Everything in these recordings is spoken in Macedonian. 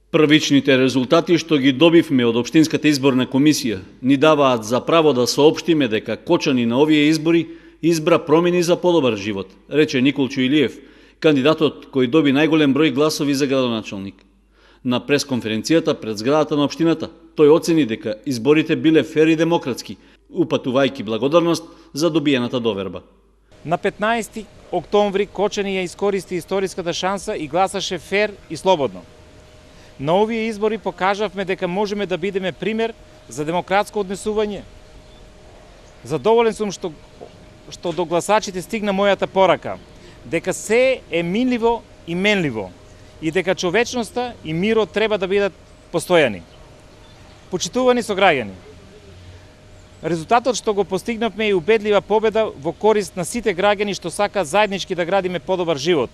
Првичните резултати што ги добивме од Општинската изборна комисија ни даваат за право да соопштиме дека Кочани на овие избори избра промени за подобар живот, рече Николчо Илиев, кандидатот кој доби најголем број гласови за градоначалник. На пресконференцијата пред зградата на општината, тој оцени дека изборите биле фер и демократски, упатувајќи благодарност за добиената доверба. На 15 октомври Кочани ја искористи историската шанса и гласаше фер и слободно. На овие избори покажавме дека можеме да бидеме пример за демократско однесување. Задоволен сум што до гласачите стигна мојата порака, дека се е минливо и менливо и дека човечноста и мирот треба да бидат постојани. Почитувани сограѓани, резултатот што го постигнавме е убедлива победа во корист на сите граѓани што сака заеднички да градиме подобар живот.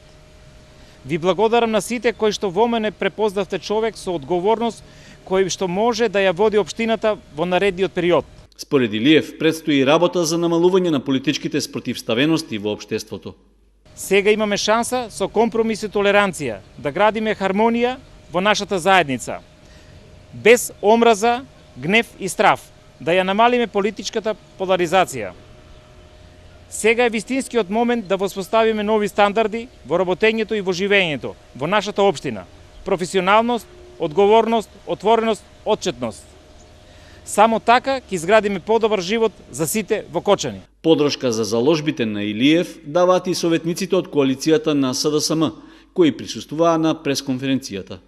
Ви благодарам на сите кои што во мене препознавте човек со одговорност кој што може да ја води општината во наредниот период. Според Илиев, предстои работа за намалување на политичките спротивставености во општеството. Сега имаме шанса со компромис и толеранција да градиме хармонија во нашата заедница. Без омраза, гнев и страв, да ја намалиме политичката поларизација. Сега е вистинскиот момент да воспоставиме нови стандарди во работењето и во живењето во нашата општина. Професионалност, одговорност, отвореност, отчетност. Само така ќе изградиме подобар живот за сите во Кочани. Подршка за заложбите на Илиев даваат и советниците од коалицијата на СДСМ, кои присуствуваа на пресконференцијата.